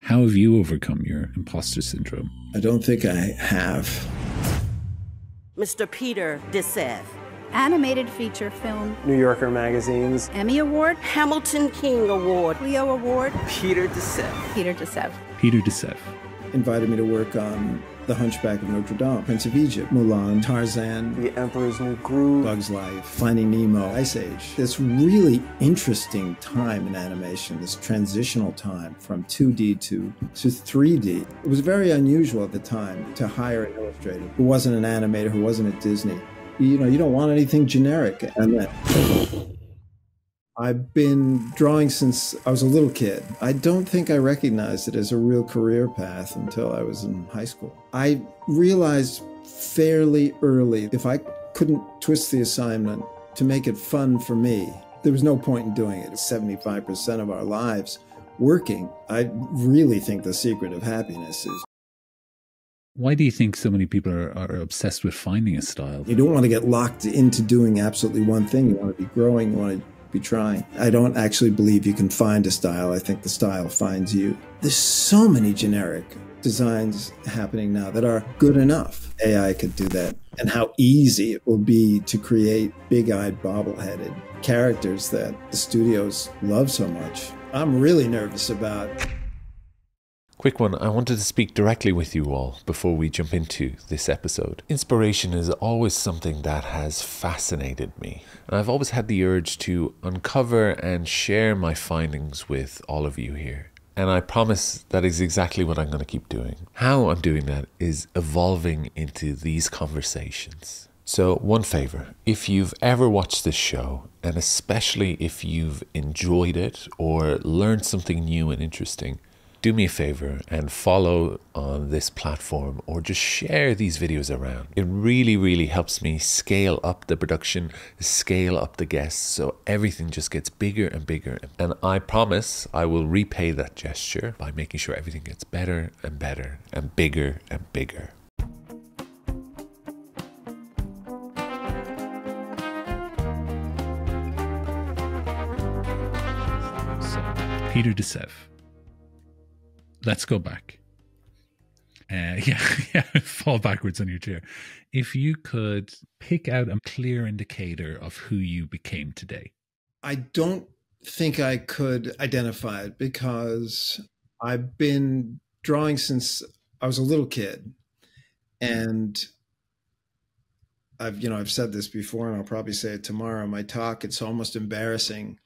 How have you overcome your imposter syndrome? I don't think I have. Mr. Peter Sève. Animated feature film. New Yorker magazines. Emmy Award. Hamilton King Award. Leo Award. Peter Sève. Peter Sève. Peter Sève. Invited me to work on The Hunchback of Notre Dame, Prince of Egypt, Mulan, Tarzan, The Emperor's New Groove, Bug's Life, Finding Nemo, Ice Age. This really interesting time in animation, this transitional time from 2D to 3D. It was very unusual at the time to hire an illustrator who wasn't an animator, who wasn't at Disney. You know, you don't want anything generic. And then I've been drawing since I was a little kid. I don't think I recognized it as a real career path until I was in high school. I realized fairly early if I couldn't twist the assignment to make it fun for me, there was no point in doing it. 75% of our lives working. I really think the secret of happiness is. Why do you think so many people are obsessed with finding a style? You don't want to get locked into doing absolutely one thing. You want to be growing, you want to be trying. I don't actually believe you can find a style. I think the style finds you. There's so many generic designs happening now that are good enough. AI could do that. And how easy it will be to create big-eyed, bobble-headed characters that the studios love so much. I'm really nervous about. Quick one, I wanted to speak directly with you all before we jump into this episode. Inspiration is always something that has fascinated me. And I've always had the urge to uncover and share my findings with all of you here. And I promise that is exactly what I'm going to keep doing. How I'm doing that is evolving into these conversations. So one favor, if you've ever watched this show, and especially if you've enjoyed it or learned something new and interesting, do me a favor and follow on this platform or just share these videos around. It really, really helps me scale up the production, scale up the guests, so everything just gets bigger and bigger. And I promise I will repay that gesture by making sure everything gets better and better and bigger and bigger. So, Peter Sève. Let's go back. Yeah, fall backwards on your chair. If you could pick out a clear indicator of who you became today. I don't think I could identify it because I've been drawing since I was a little kid. And I've said this before, and I'll probably say it tomorrow in my talk. It's almost embarrassing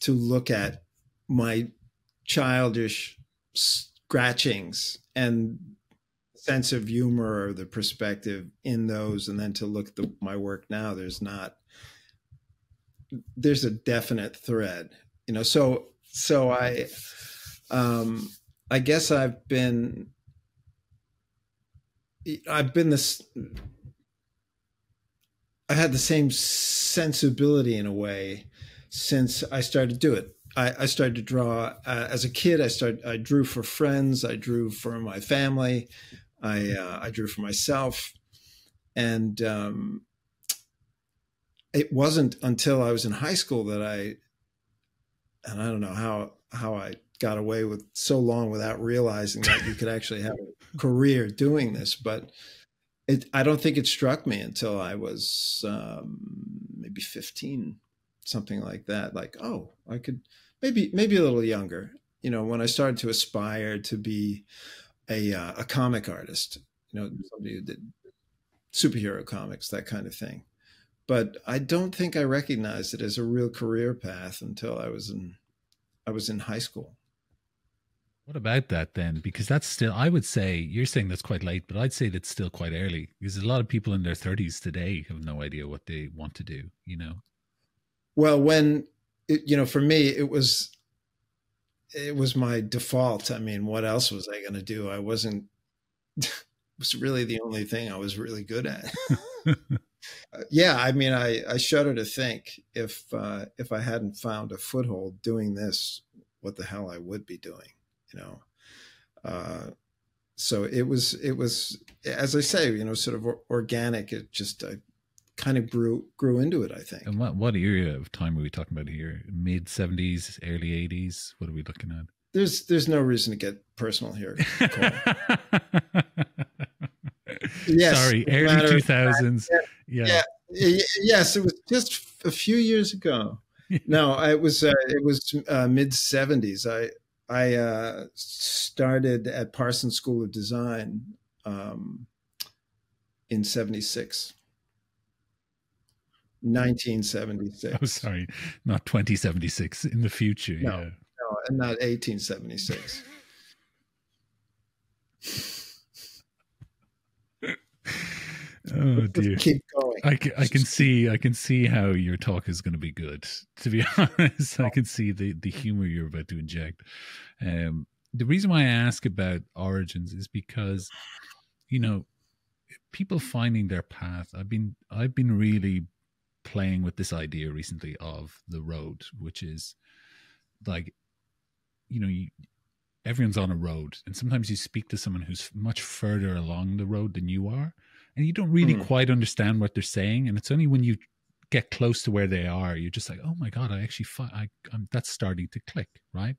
to look at my childish scratchings and sense of humor or the perspective in those, and then to look at my work now, there's a definite thread, so I guess I've been this, I had the same sensibility in a way since I started to do it. I started to draw as a kid. I drew for friends. I drew for my family. I drew for myself. And it wasn't until I was in high school that I don't know how I got away with so long without realizing that you could actually have a career doing this. But I don't think it struck me until I was maybe 15, something like that. Like, oh, I could. Maybe a little younger, when I started to aspire to be a comic artist, somebody who did superhero comics, that kind of thing. But I don't think I recognized it as a real career path until I was in high school. What about that then? Because that's still, I would say, you're saying that's quite late, but I'd say that's still quite early, because a lot of people in their 30s today have no idea what they want to do, Well, when for me, it was my default. I mean, what else was I going to do? I wasn't, it was really the only thing I was really good at. Yeah. I mean, I shudder to think if I hadn't found a foothold doing this, what the hell I would be doing, so it was, as I say, sort of organic. It just, kind of grew into it, I think. And what era of time are we talking about here? Mid 70s, early 80s? What are we looking at? there's no reason to get personal here, Cole. Yes, sorry, early 2000s. Yeah. Yes, it was just a few years ago. No, it was mid 70s. I started at Parsons School of Design in 76. 1976. Oh, sorry, not 2076, in the future. No, yeah. no, and not 1876. Oh dear. Keep going. I can see how your talk is going to be good. To be honest, I can see the humor you're about to inject. The reason why I ask about origins is because, you know, people finding their path. I've been really playing with this idea recently of the road, which is like, you know, everyone's on a road, and sometimes you speak to someone who's much further along the road than you are, and you don't really quite understand what they're saying. And it's only when you get close to where they are, you're just like, oh my God, I actually, that's starting to click, right?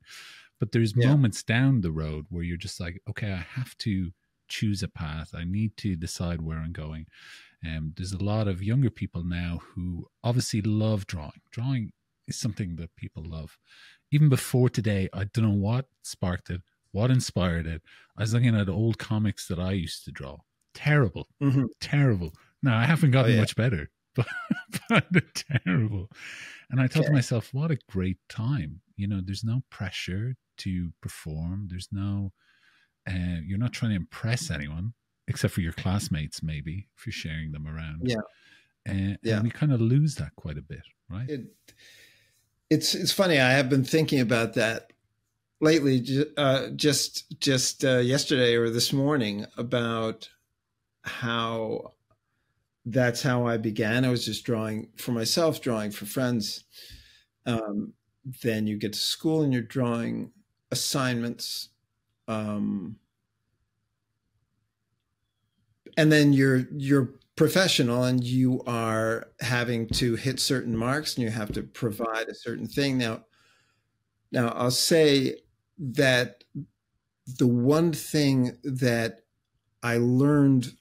But there's moments down the road where you're just like, okay, I have to choose a path. I need to decide where I'm going. There's a lot of younger people now who obviously love drawing. Drawing is something that people love. Even before today, I don't know what sparked it, what inspired it. I was looking at old comics that I used to draw. Terrible, terrible. Now, I haven't gotten much better, but terrible. And I thought to myself, what a great time. You know, there's no pressure to perform. There's no, you're not trying to impress anyone, except for your classmates, maybe, if you're sharing them around. And we kind of lose that quite a bit, right? It's funny. I have been thinking about that lately, just yesterday or this morning, about how that's how I began. I was just drawing for myself, drawing for friends. Then you get to school and you're drawing assignments. And then you're professional and you are having to hit certain marks and you have to provide a certain thing. Now I'll say that the one thing that I learned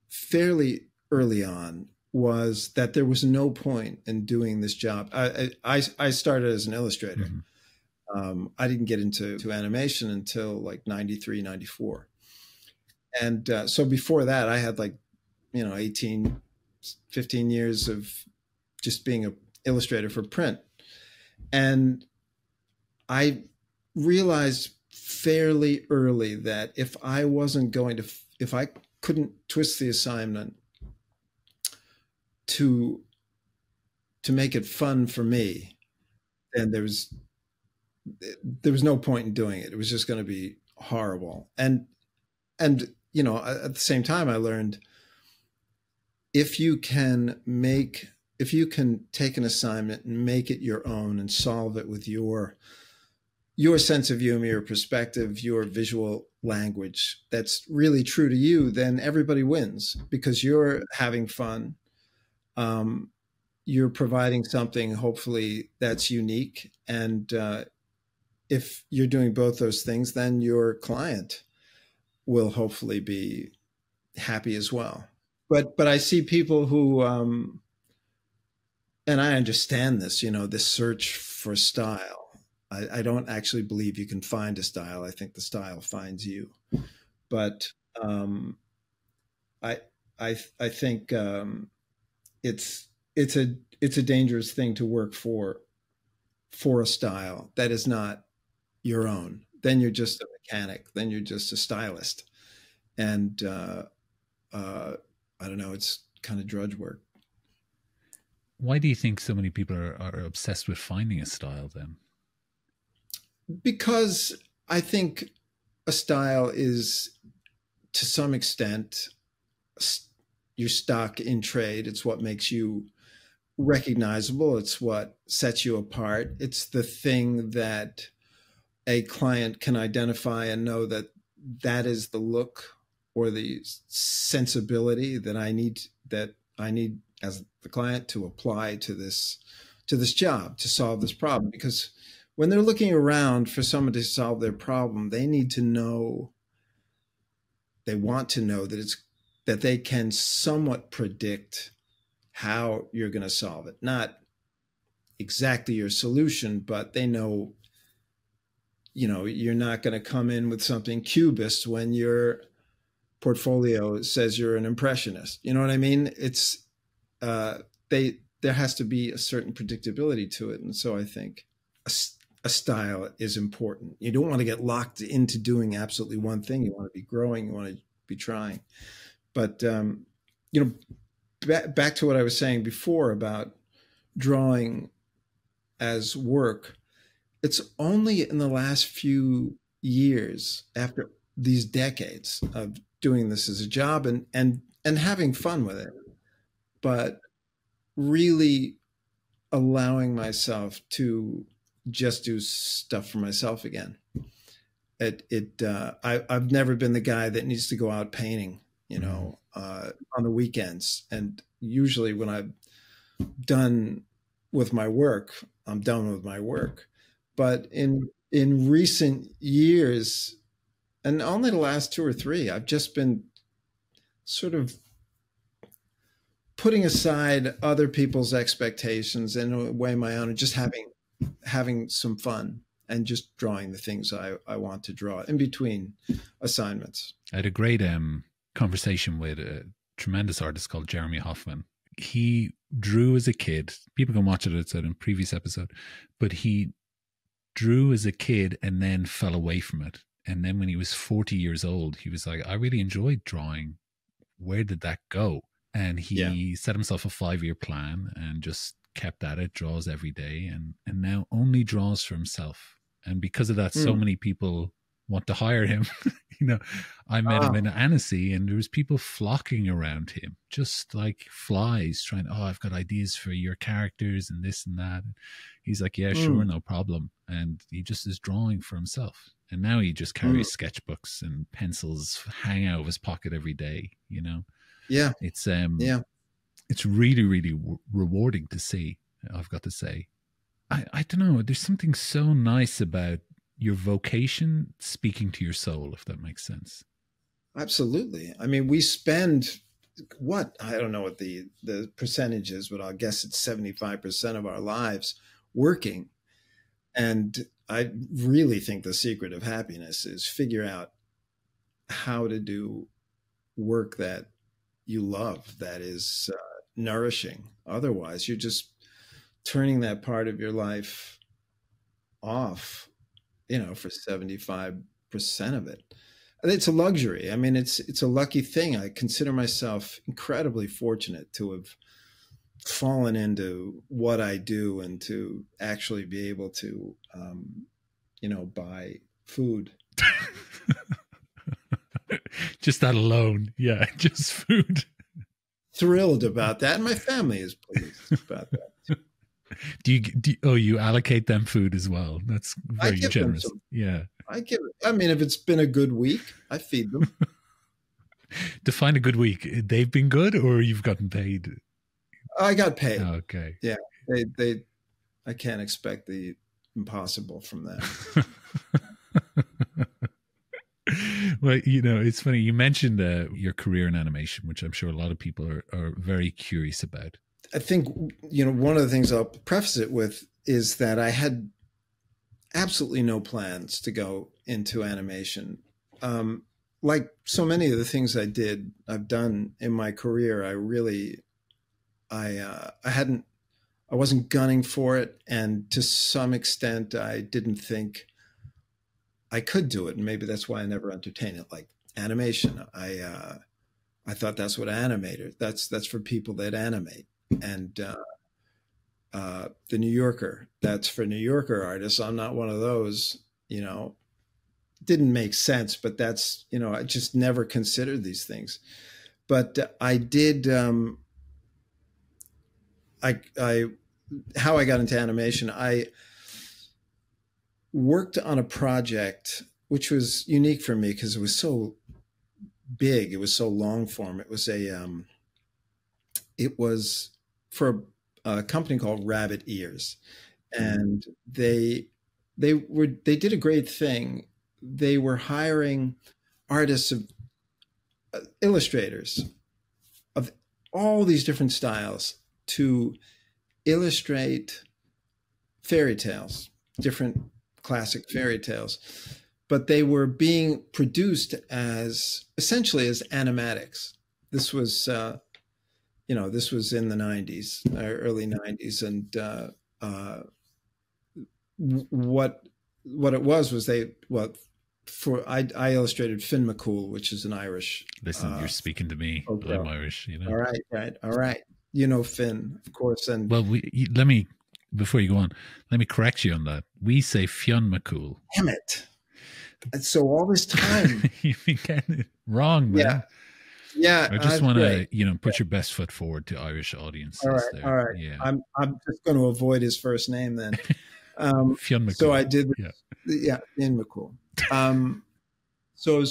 fairly early on was that there was no point in doing this job. I started as an illustrator. I didn't get into animation until like 93, 94. And so before that, I had 15 years of just being an illustrator for print. And I realized fairly early that if I couldn't twist the assignment to make it fun for me, then there was no point in doing it. It was just going to be horrible. And you know, at the same time, I learned if you can take an assignment and make it your own and solve it with your sense of humor, your perspective, your visual language that's really true to you, then everybody wins because you're having fun. You're providing something hopefully that's unique. And if you're doing both those things, then your client will hopefully be happy as well. But I see people who, and I understand this, you know, this search for style. I don't actually believe you can find a style. I think the style finds you. But I think it's a dangerous thing to work for a style that is not your own. Then you're just a mechanic. Then you're just a stylist. And I don't know, it's kind of drudge work. Why do you think so many people are obsessed with finding a style then? Because I think a style is, to some extent, your stock in trade. It's what makes you recognizable. It's what sets you apart. It's the thing that a client can identify and know that that is the look or the sensibility that I need as the client to apply to this job, to solve this problem. Because when they're looking around for someone to solve their problem, they need to know, they want to know that they can somewhat predict how you're going to solve it. Not exactly your solution, but they know, you're not going to come in with something cubist when your portfolio says you're an impressionist. You know what I mean? It's there has to be a certain predictability to it. And so I think a style is important. You don't want to get locked into doing absolutely one thing. You want to be growing. You want to be trying. But, back to what I was saying before about drawing as work, it's only in the last few years, after these decades of doing this as a job and having fun with it, but really allowing myself to just do stuff for myself again. I've never been the guy that needs to go out painting, on the weekends. And usually when I'm done with my work, I'm done with my work. But in recent years, and only the last 2 or 3, I've just been sort of putting aside other people's expectations and in a way my own, and just having some fun and just drawing the things I want to draw in between assignments. I had a great conversation with a tremendous artist called Jeremy Hoffman. He drew as a kid. People can watch it, it's in a previous episode, but he drew as a kid and then fell away from it. And then when he was 40 years old, he was like, I really enjoyed drawing. Where did that go? And he set himself a 5-year plan and just kept at it, draws every day, and now only draws for himself. And because of that, so many people want to hire him. I met him in Annecy, and there was people flocking around him, just like flies, trying, I've got ideas for your characters and this and that. And he's like, yeah, sure, no problem. And he just is drawing for himself. And now he just carries sketchbooks and pencils hang out of his pocket every day, Yeah. It's really, really rewarding to see, I've got to say. I don't know, there's something so nice about your vocation speaking to your soul, if that makes sense. Absolutely. I mean, we spend I don't know what the percentage is, but I'll guess it's 75% of our lives working. And I really think the secret of happiness is figure out how to do work that you love, that is nourishing. Otherwise, you're just turning that part of your life off, for 75% of it. It's a luxury. I mean, it's a lucky thing. I consider myself incredibly fortunate to have fallen into what I do and to actually be able to, buy food. Just that alone. Yeah, just food. Thrilled about that. And my family is pleased about that. You allocate them food as well? That's very generous. Yeah. I mean, if it's been a good week, I feed them. Define a good week. They've been good, or you've gotten paid? I got paid. Oh, okay. Yeah. I can't expect the impossible from them. Well, it's funny. You mentioned your career in animation, which I'm sure a lot of people are very curious about. I think, one of the things I'll preface it with is that I had absolutely no plans to go into animation. Like so many of the things I've done in my career, I wasn't gunning for it. And to some extent, I didn't think I could do it. And maybe that's why I never entertained it. Like animation, I thought that's what animator, that's for people that animate. And the New Yorker, that's for New Yorker artists. I'm not one of those, didn't make sense, but that's, I just never considered these things. But I did, how I got into animation, I worked on a project which was unique for me because it was so big. It was so long form. It was for a company called Rabbit Ears, and they they did a great thing. They were hiring artists of illustrators of all these different styles to illustrate fairy tales, different classic fairy tales, but they were being produced as essentially as animatics. This was, this was in the 90s, early 90s, and what it was I illustrated Finn McCool, which is an Irish. Listen, you're speaking to me. I'm Irish, you know. All right. You know Finn, of course. And well, before you go on, let me correct you on that. We say Fionn McCool. Damn it! And so all this time, you've been getting it wrong, man. Yeah. I just want to, put your best foot forward to Irish audiences. All right. Yeah. I'm just going to avoid his first name then. Fionn McCool. So I did. Fionn McCool. So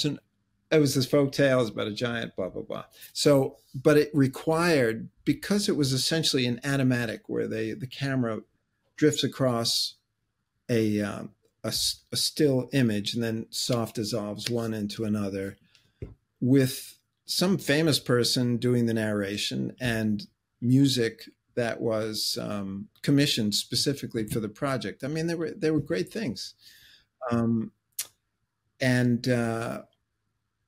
it was this folk tale about a giant, blah blah blah. So, but it required, because it was essentially an animatic where the camera drifts across a still image and then soft dissolves one into another, with some famous person doing the narration and music that was commissioned specifically for the project. I mean, they were great things. And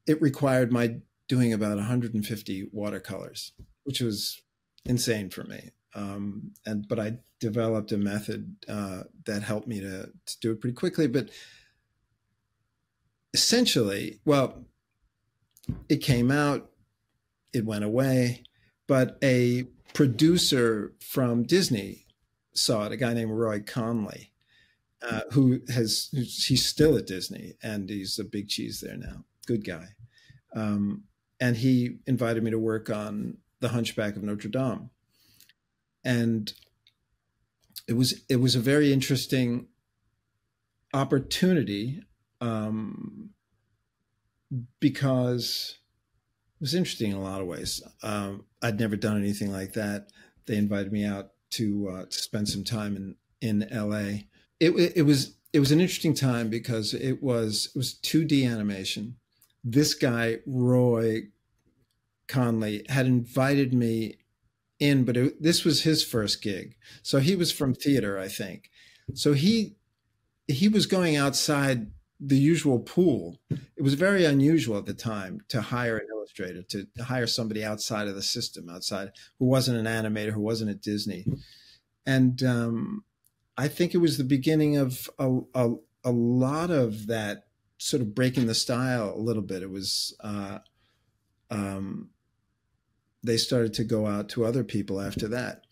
it required my doing about 150 watercolors, which was insane for me. But I developed a method that helped me to do it pretty quickly. But essentially, well, it came out, it went away, but a producer from Disney saw it, a guy named Roy Conley. He's still at Disney, and he's a big cheese there now. Good guy. And he invited me to work on The Hunchback of Notre Dame. And it was a very interesting opportunity, because it was interesting in a lot of ways. I'd never done anything like that. They invited me out to spend some time in LA. It was an interesting time because it was 2D animation. This guy, Roy Conley, had invited me in, but this was his first gig. So he was from theater, I think. So he was going outside the usual pool. It was very unusual at the time to hire an illustrator, to hire somebody outside of the system, outside, who wasn't an animator, who wasn't at Disney. And I think it was the beginning of a lot of that sort of breaking the style a little bit. It was, they started to go out to other people after that.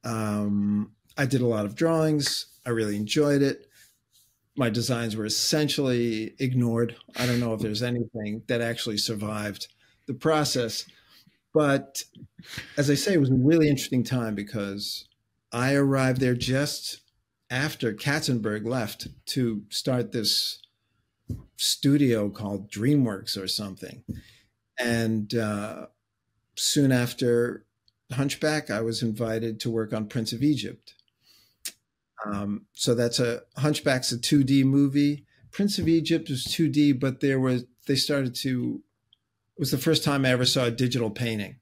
I did a lot of drawings. I really enjoyed it. My designs were essentially ignored. I don't know if there's anything that actually survived the process. But as I say, it was a really interesting time because I arrived there just after Katzenberg left to start this studio called DreamWorks or something. And soon after Hunchback, I was invited to work on Prince of Egypt. So Hunchback's a 2D movie. Prince of Egypt was 2D, but it was the first time I ever saw a digital painting.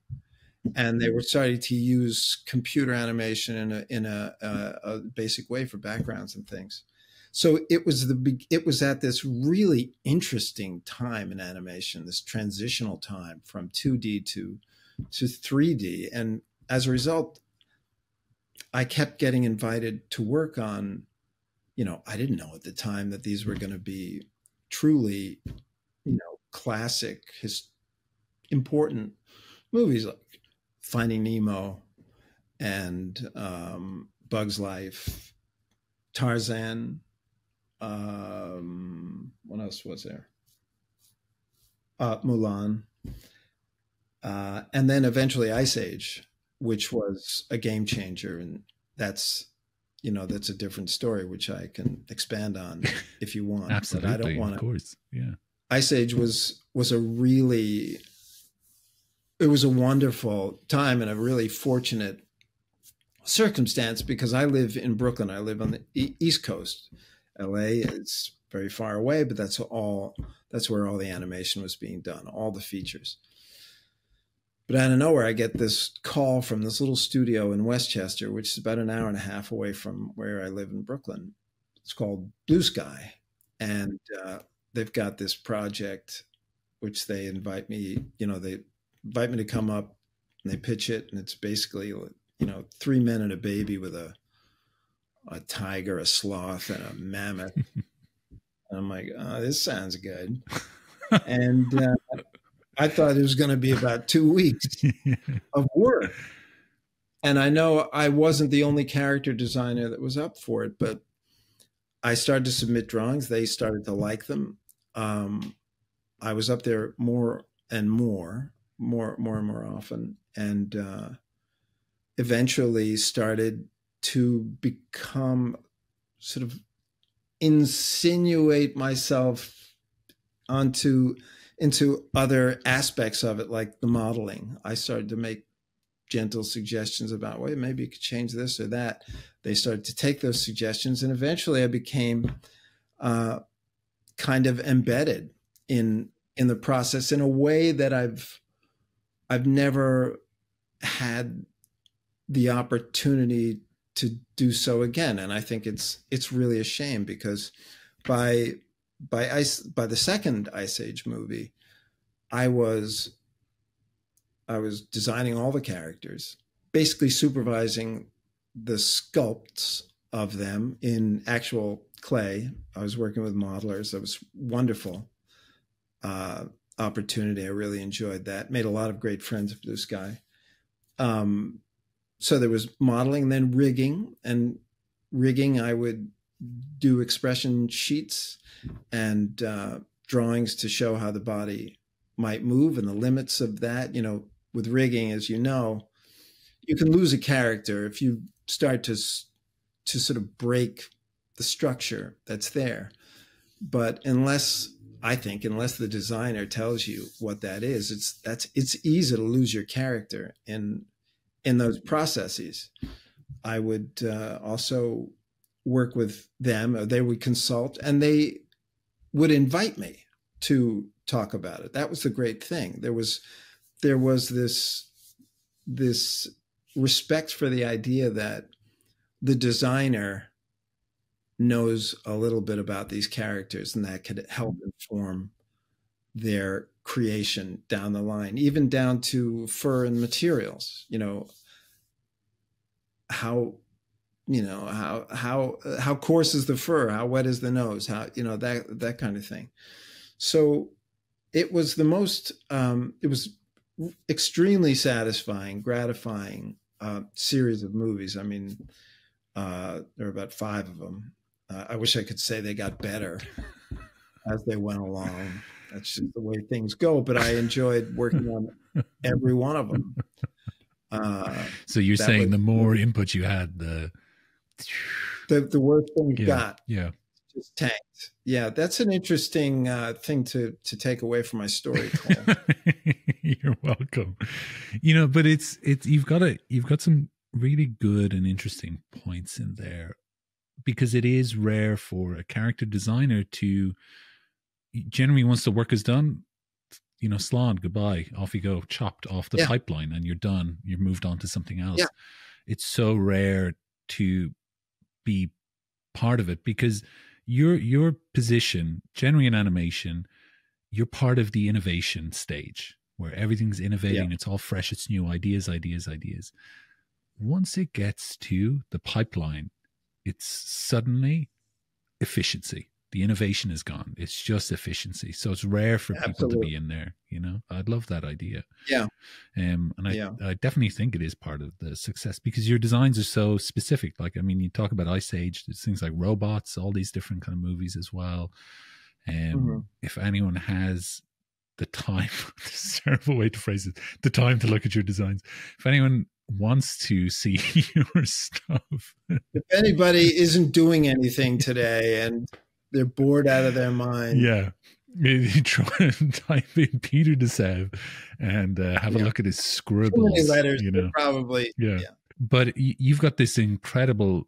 And they were starting to use computer animation in a basic way for backgrounds and things. So it was at this really interesting time in animation, this transitional time from 2D to 3D. And as a result, I kept getting invited to work on, I didn't know at the time that these were going to be truly, classic, important movies like Finding Nemo and Bug's Life, Tarzan. What else was there? Mulan. And then eventually Ice Age, which was a game changer. And that's a different story, which I can expand on if you want. Absolutely, but I don't want to. Of course, yeah. Ice Age was it was a wonderful time and a really fortunate circumstance because I live in Brooklyn. I live on the East Coast. LA is very far away, but that's where all the animation was being done, all the features. But out of nowhere, I get this call from this little studio in Westchester, which is about an hour and a half away from where I live in Brooklyn. It's called Blue Sky. And they've got this project, which they invite me, they invite me to come up and they pitch it. And it's basically, 3 men and a baby with a tiger, a sloth, and a mammoth. And I'm like, oh, this sounds good. And I thought it was going to be about 2 weeks of work. And I know I wasn't the only character designer that was up for it, but I started to submit drawings. They started to like them. I was up there more and more often, and eventually started to become sort of insinuate myself into other aspects of it, like the modeling. I started to make gentle suggestions about, well, maybe you could change this or that. They started to take those suggestions, and eventually I became kind of embedded in the process in a way that I've never had the opportunity to do so again. And I think it's really a shame, because by the second Ice Age movie, I was designing all the characters, basically supervising the sculpts of them in actual clay. I was working with modelers. It was wonderful opportunity. I really enjoyed that. Made a lot of great friends at Blue Sky. So there was modeling, then rigging. And rigging, I would do expression sheets and drawings to show how the body might move and the limits of that. With rigging, as you know, you can lose a character if you start to sort of break the structure that's there. But unless the designer tells you what that is, it's easy to lose your character in those processes. I would also work with them, or they would consult, and they would invite me to talk about it. That was the great thing. There was this respect for the idea that the designer knows a little bit about these characters, and that could help inform their creation down the line, even down to fur and materials. How coarse is the fur? How wet is the nose? How, that kind of thing. So it was it was extremely satisfying, gratifying series of movies. I mean, there were about 5 of them. I wish I could say they got better as they went along. That's just the way things go. But I enjoyed working on every one of them. So you're saying the more input you had, the worse things got. Yeah. Just tanked. Yeah, that's an interesting thing to take away from my story, Cole. You're welcome. But it's you've got some really good and interesting points in there, because it is rare for a character designer to, generally once the work is done, slán, goodbye, off you go, chopped off the pipeline, and you're done. You're moved on to something else. Yeah. It's so rare to be part of it, because your position, generally in animation, you're part of the innovation stage where everything's innovating. Yeah. It's all fresh. It's new ideas. Once it gets to the pipeline, it's suddenly efficiency. The innovation is gone. It's just efficiency. So it's rare for people to be in there. I'd love that idea. Yeah. I definitely think it is part of the success, because your designs are so specific. Like, I mean, you talk about Ice Age, there's things like robots, all these different kind of movies as well. If anyone has the time, this is a terrible way to phrase it, the time to look at your designs. If anyone wants to see your stuff. If anybody isn't doing anything today and they're bored out of their mind. Yeah. Maybe try and type in Peter de Sève and have a look at his scribbles. Too many letters, probably. Yeah. But you've got this incredible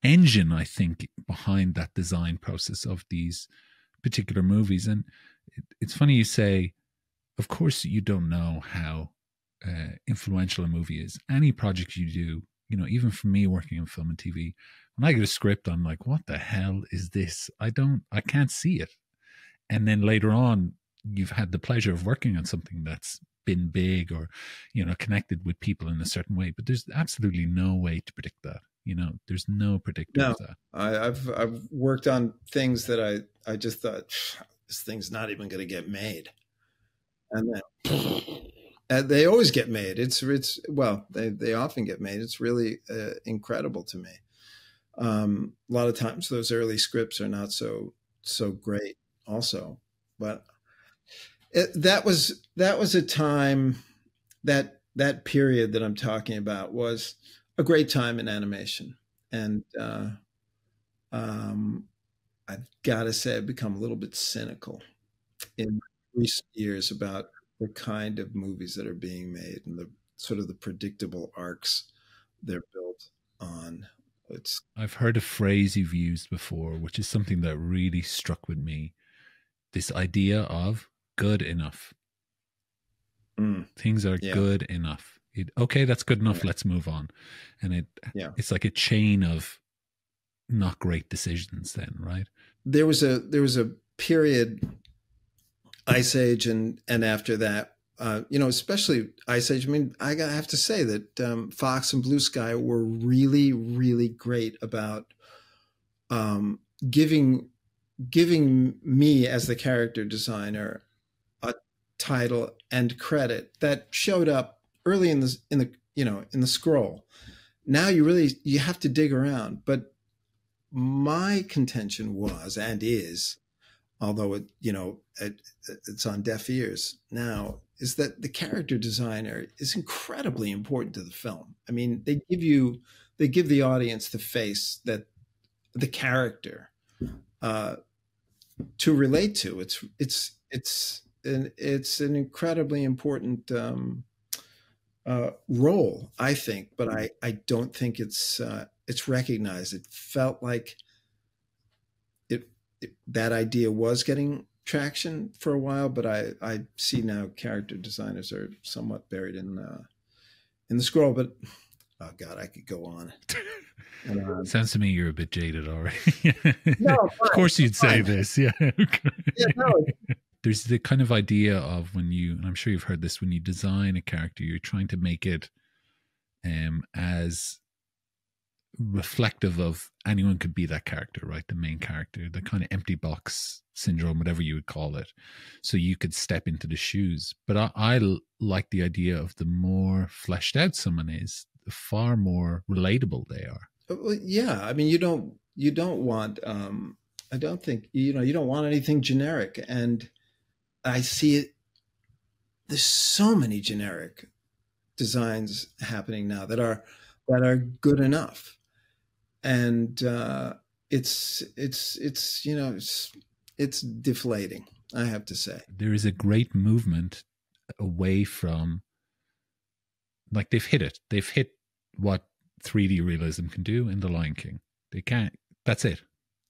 engine, I think, behind that design process of these particular movies. And it's funny you say, of course, you don't know how influential a movie is. Any project you do, you know, even for me working in film and TV, when I get a script, I'm like, what the hell is this? I can't see it. And then later on, you've had the pleasure of working on something that's been big or, you know, connected with people in a certain way. But there's absolutely no way to predict that. You know, there's no predictor of that. I've worked on things that I just thought, this thing's not even going to get made. And then they always get made. Well, they often get made. It's really incredible to me. A lot of times those early scripts are not so great also, but that was a time that period that I'm talking about was a great time in animation. And I've got to say I've become a little bit cynical in recent years about the kind of movies that are being made and the sort of the predictable arcs they're built on. I've heard a phrase you've used before, which is something that really struck with me. This idea of good enough. Things are good enough. Okay, that's good enough. Let's move on. And it's like a chain of not great decisions then, right? There was a period, Ice Age and after that, you know, especially Ice Age. I mean, I have to say that Fox and Blue Sky were really, really great about giving me as the character designer a title and credit that showed up early in the scroll. Now you have to dig around. But my contention was and is, although it's on deaf ears now, is that the character designer is incredibly important to the film. I mean, they give the audience the face that the character to relate to. It's an incredibly important role, I think, but I don't think it's recognized. It felt like that idea was getting traction for a while, but I see now character designers are somewhat buried in the scroll. But oh God, I could go on. Sounds to me you're a bit jaded already. No, of course you'd say this. Yeah. No. There's the kind of idea of when you, and I'm sure you've heard this, when you design a character, you're trying to make it as reflective of anyone could be that character, right? The main character, the kind of empty box syndrome, whatever you would call it. So you could step into the shoes. But I like the idea of the more fleshed out someone is, the far more relatable they are. Well, yeah. I mean, you don't want, I don't think, you don't want anything generic. And I see it. There's so many generic designs happening now that are good enough. And it's deflating, I have to say. There is a great movement away from, like, they've hit what 3D realism can do in The Lion King. They can't, that's it.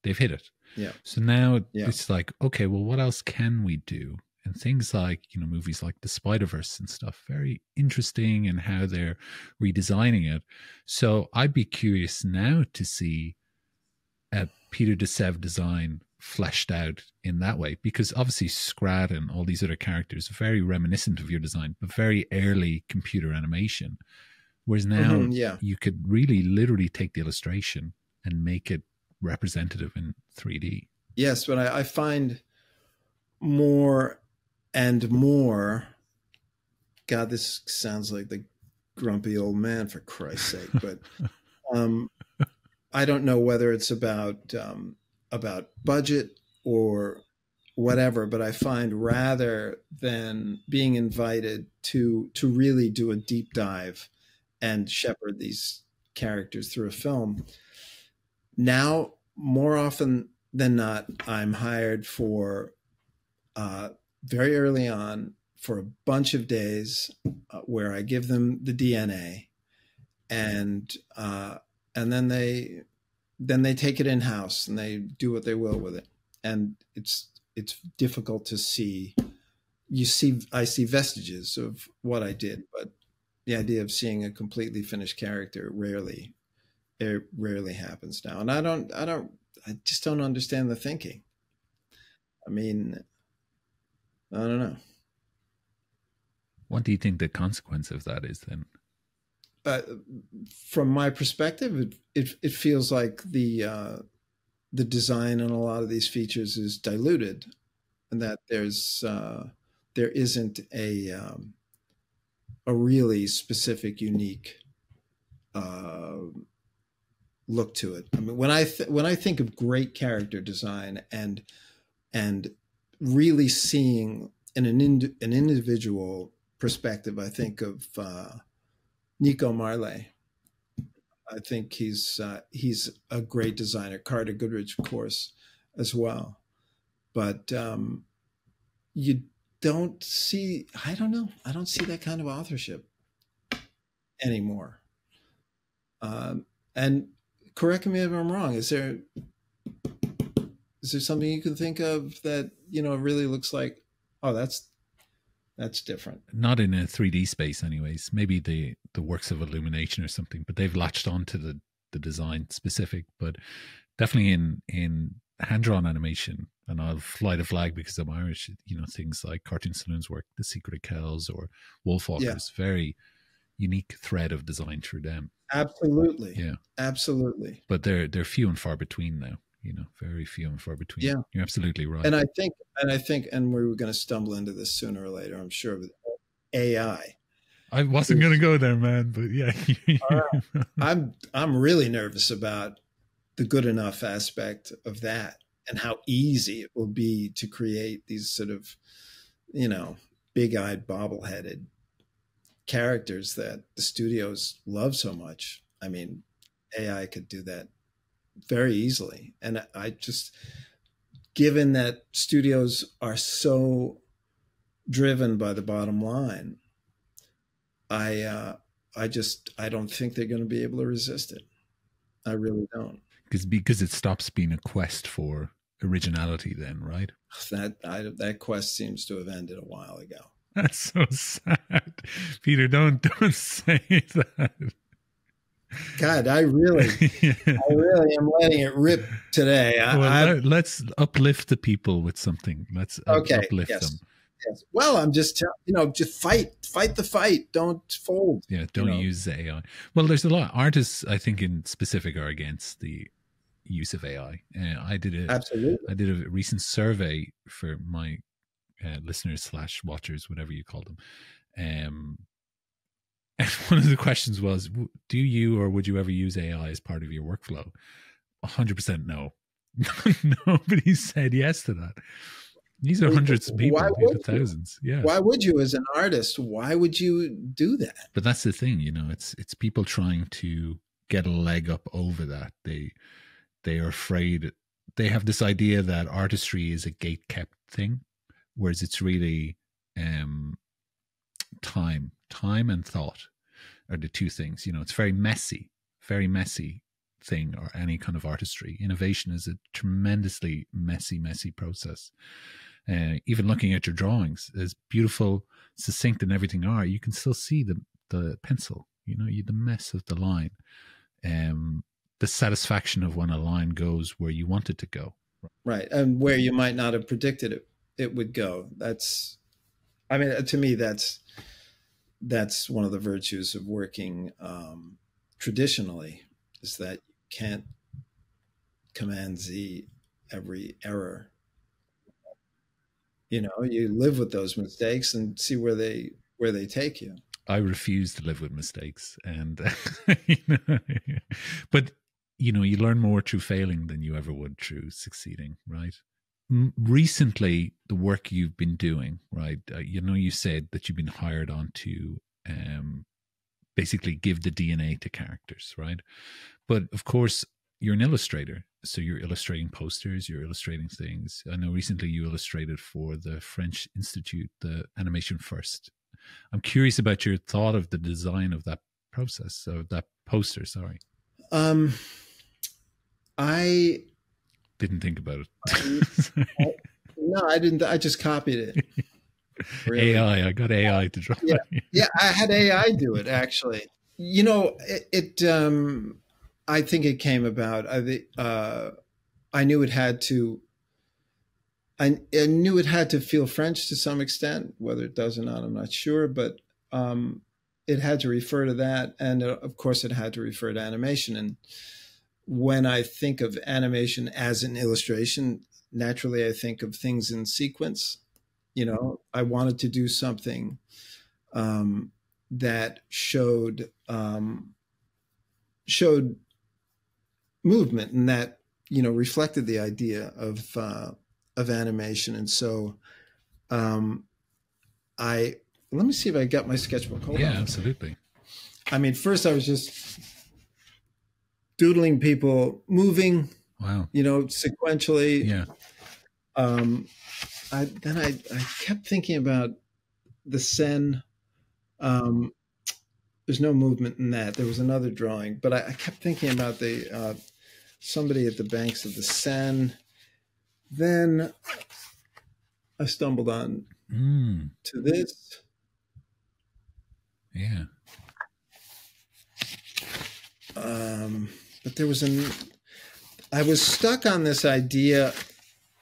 They've hit it. Yeah. So now it's like, okay, well, what else can we do? And things like, movies like the Spider-Verse and stuff, very interesting in how they're redesigning it. So I'd be curious now to see a Peter de Sève design fleshed out in that way, because obviously Scrat and all these other characters are very reminiscent of your design, but very early computer animation. Whereas now you could really literally take the illustration and make it representative in 3D. Yes, but I find more and more, God, this sounds like the grumpy old man, for Christ's sake, but I don't know whether it's about budget or whatever, but I find rather than being invited to really do a deep dive and shepherd these characters through a film, now more often than not, I'm hired for very early on for a bunch of days where I give them the DNA, and then they then they take it in house and they do what they will with it, and it's difficult to see. I see vestiges of what I did, but the idea of seeing a completely finished character rarely happens now. And I just don't understand the thinking. I mean, I don't know. What do you think the consequence of that is then? From my perspective, it feels like the design on a lot of these features is diluted, and that there isn't a really specific, unique look to it. I mean, when I think of great character design and really seeing an individual perspective, I think of Nico Marley. I think he's a great designer. Carter Goodrich, of course, as well. But you don't see, I don't know, I don't see that kind of authorship anymore. And correct me if I'm wrong. Is there something you can think of that, you know, really looks like, oh, that's different? Not in a 3D space anyways. Maybe the works of Illumination or something, but they've latched on to the design specific. But definitely in hand-drawn animation, and I'll fly the flag because I'm Irish, you know, things like Cartoon Saloon's work, The Secret of Kells or Wolfwalkers, very unique thread of design through them. Absolutely. Yeah. Absolutely. But they're few and far between now, you know, very few and far between. Yeah. You're absolutely right. And I think, and we were going to stumble into this sooner or later, I'm sure, but AI. I wasn't going to go there, man, but yeah. I'm really nervous about the good enough aspect of that and how easy it will be to create these sort of, you know, big-eyed, bobble-headed characters that the studios love so much. I mean, AI could do that very easily. And I just, given that studios are so driven by the bottom line, I don't think they're going to be able to resist it. I really don't. Because it stops being a quest for originality then, right? That quest seems to have ended a while ago. That's so sad. Peter, don't say that. God, I really am letting it rip today. Let's uplift the people with something. Let's uplift them. Yes. Well, I'm just just fight the fight. Don't fold. Yeah, don't use AI. Well, there's a lot. Artists, I think, in specific, are against the use of AI. I did a recent survey for my listeners / watchers, whatever you call them. And one of the questions was, do you or would you ever use AI as part of your workflow? 100% no. Nobody said yes to that. These are hundreds of people, thousands. Yeah. Why would you, as an artist? Why would you do that? But that's the thing, you know. It's people trying to get a leg up over that. They are afraid. They have this idea that artistry is a gate-kept thing, whereas it's really time and thought are the two things. You know, it's very messy thing, or any kind of artistry. Innovation is a tremendously messy process. Even looking at your drawings, as beautiful, succinct, and everything are, you can still see the pencil. You know, the mess of the line, the satisfaction of when a line goes where you want it to go, right, and where you might not have predicted it would go. That's, I mean, to me, that's one of the virtues of working traditionally, is that you can't Command Z every error. You know, you live with those mistakes and see where they take you. I refuse to live with mistakes, and but you know, you learn more through failing than you ever would through succeeding, right? Recently, the work you've been doing, right? You know, you said that you've been hired on to basically give the DNA to characters, right? But of course, you're an illustrator, so you're illustrating posters, you're illustrating things. I know recently you illustrated for the French Institute, the Animation First. I'm curious about your thought of the design of that process, of that poster. Sorry. I Didn't think about it. no, I didn't. I just copied it. Really. AI. I got AI to draw. Yeah, yeah. I had AI do it actually. You know, I think it came about. I knew it had to. I knew it had to feel French to some extent. Whether it does or not, I'm not sure. But it had to refer to that, and of course, it had to refer to animation. And when I think of animation as an illustration, naturally, I think of things in sequence. You know, I wanted to do something that showed movement, and that, you know, reflected the idea of animation. And so let me see if I got my sketchbook. Hold Yeah, on. absolutely. I mean, first I was just doodling people moving, Wow. you know, sequentially. Yeah. I kept thinking about the Seine. There's no movement in that. There was another drawing, but I kept thinking about the somebody at the banks of the Seine. Then I stumbled on to this. Yeah. But there was I was stuck on this idea.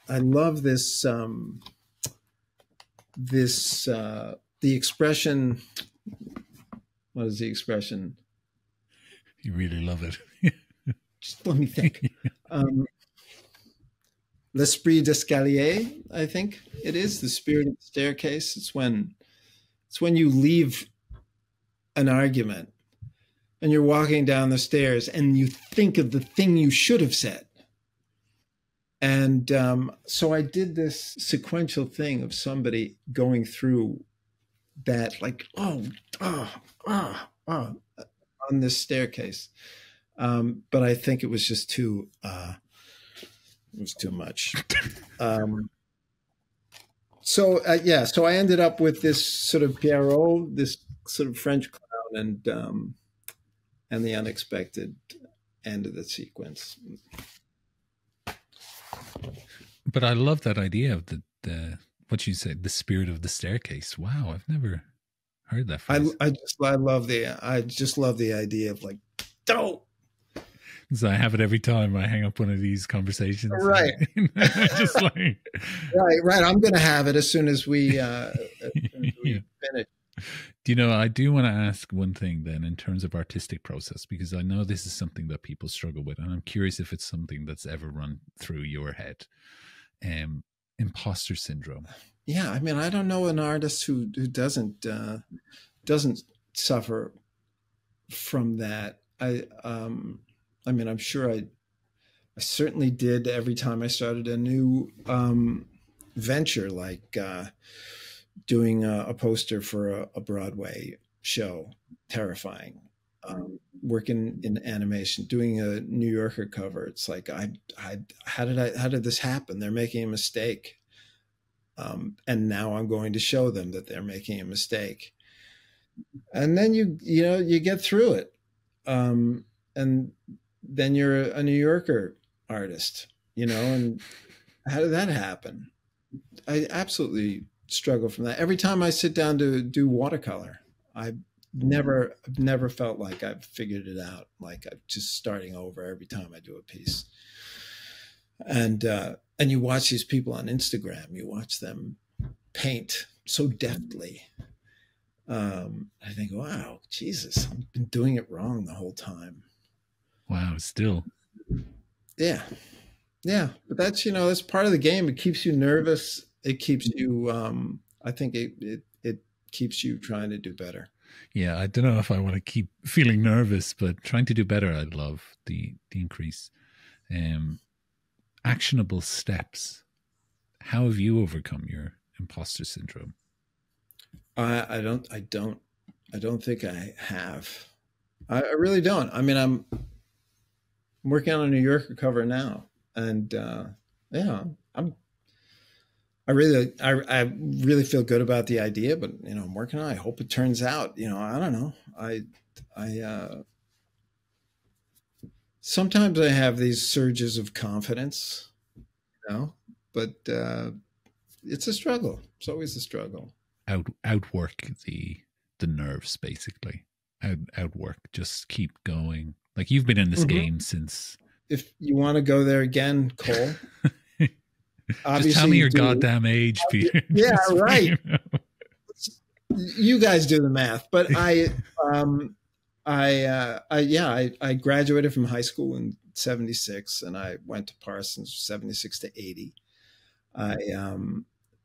I love this, the expression. What is the expression? You really love it. Just let me think. L'esprit d'escalier, I think it is, the spirit of the staircase. It's when you leave an argument and you're walking down the stairs and you think of the thing you should have said. And so I did this sequential thing of somebody going through that, like, on this staircase. But I think it was just too, it was too much. So I ended up with this sort of Pierrot, this sort of French clown, and the unexpected end of the sequence. But I love that idea of the what you said, the spirit of the staircase. Wow, I've never heard that phrase. I just love the idea of, like, don't. So I have it every time I hang up one of these conversations. Right. Just like right. I'm going to have it as soon as we finish. Do you know, I do want to ask one thing then in terms of artistic process, because I know this is something that people struggle with, and I'm curious if it's something that's ever run through your head. Imposter syndrome. Yeah, I mean, I don't know an artist who doesn't suffer from that. I mean, I'm sure I certainly did every time I started a new venture, like doing a poster for a Broadway show. Terrifying. Working in animation, doing a New Yorker cover. It's like, how did this happen? They're making a mistake. And now I'm going to show them that they're making a mistake. And then you get through it. And then you're a New Yorker artist, and how did that happen? I absolutely struggle from that. Every time I sit down to do watercolor, I've never felt like I've figured it out. Like I'm just starting over every time I do a piece. And you watch these people on Instagram, you watch them paint so deftly. I think, wow, Jesus, I've been doing it wrong the whole time. Wow, still. Yeah. But that's, that's part of the game. It keeps you nervous. It keeps you, I think it keeps you trying to do better. Yeah, I don't know if I want to keep feeling nervous, but trying to do better, I'd love the increase. Actionable steps. How have you overcome your imposter syndrome? I don't think I have. I really don't. I mean, I'm working on a New Yorker cover now, and I really feel good about the idea, but I'm working on it. I hope it turns out. I don't know. sometimes I have these surges of confidence, but it's a struggle. It's always a struggle. Outwork the nerves, basically. Outwork. Just keep going. Like, you've been in this game since. If you want to go there again, Cole. Just tell me your goddamn age, Peter. Yeah, right. You guys do the math, but I graduated from high school in 76, and I went to Parsons 76 to 80.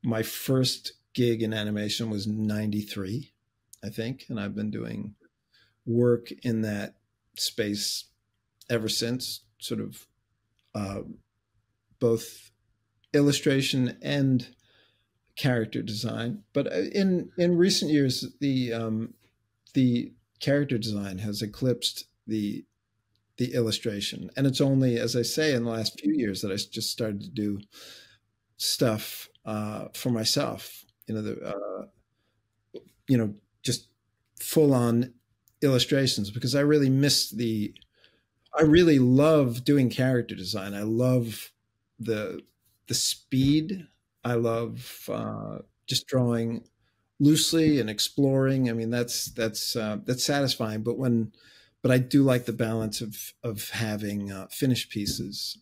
My first gig in animation was 93, I think, and I've been doing work in that space ever since, sort of both illustration and character design. But in recent years, the character design has eclipsed the illustration, and it's only, as I say, in the last few years that I just started to do stuff for myself. Just full on illustrations, because I really I really love doing character design. I love the speed. I love just drawing loosely and exploring. I mean, that's satisfying. But I do like the balance of having finished pieces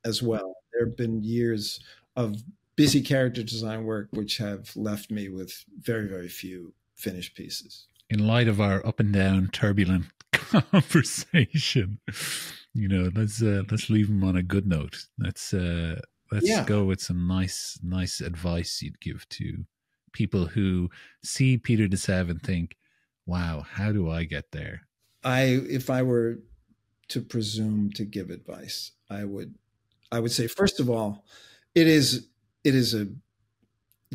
as well. There have been years of busy character design work which have left me with very, very few finished pieces. In light of our up and down turbulent conversation, let's leave them on a good note. Let's go with some nice advice you'd give to people who see Peter de Sève and think, wow, how do I get there? If I were to presume to give advice, I would say, first of all, it's a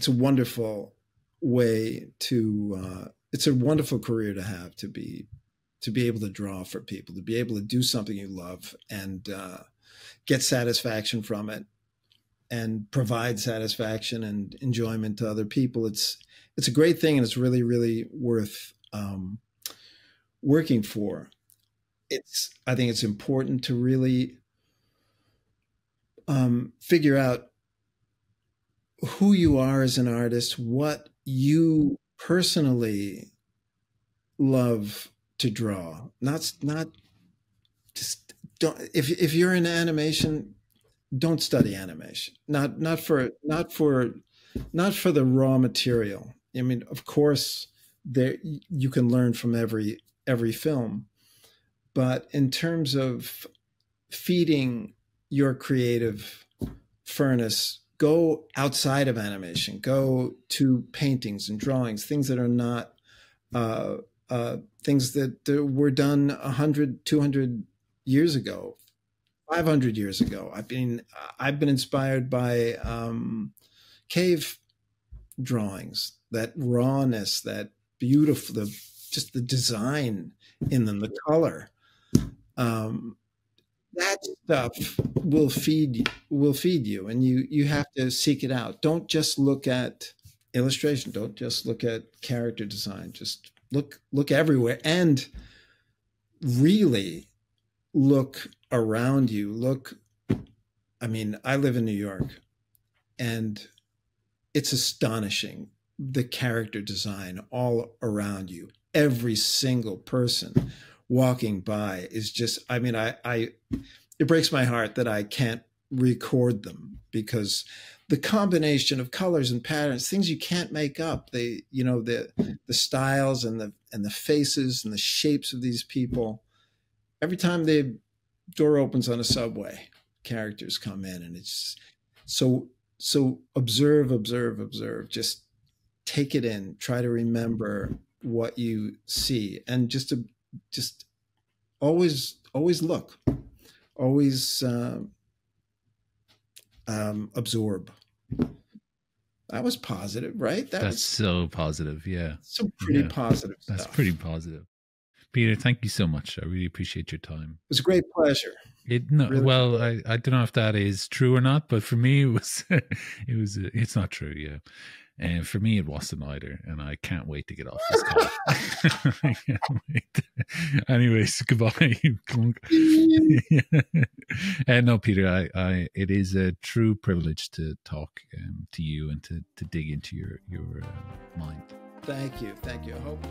wonderful way to it's a wonderful career to have, to be able to draw for people, to be able to do something you love and get satisfaction from it and provide satisfaction and enjoyment to other people. It's a great thing, and it's really, really worth working for. I think it's important to really figure out who you are as an artist, what you personally love to draw. Not just don't. If you're in animation, don't study animation. Not for the raw material. I mean, of course, you can learn from every film, but in terms of feeding your creative furnace, go outside of animation. Go to paintings and drawings, things that are not things that were done 100, 200 years ago, 500 years ago. I've been inspired by cave drawings, that rawness, that beautiful, just the design in them, the color. That stuff will feed you, and you have to seek it out. Don't just look at illustration. Don't just look at character design. Just look everywhere, and really look around you. I mean, I live in New York, and it's astonishing, the character design all around you. Every single person walking by is just, I mean, it breaks my heart that I can't record them, because the combination of colors and patterns, things you can't make up, the styles and the faces and the shapes of these people. Every time the door opens on a subway, characters come in, and it's so observe, just take it in, try to remember what you see, and just always look, always absorb. That was positive, right? That's so positive. Yeah. Some pretty positive stuff. That's pretty positive. Peter, thank you so much. I really appreciate your time. It was a great pleasure. I don't know if that is true or not, but for me, it was. It's not true. Yeah. And for me, it wasn't either, and I can't wait to get off this call. I can't wait. Anyways, goodbye. Clunk. No, Peter, it is a true privilege to talk to you and to dig into your mind. Thank you. I hope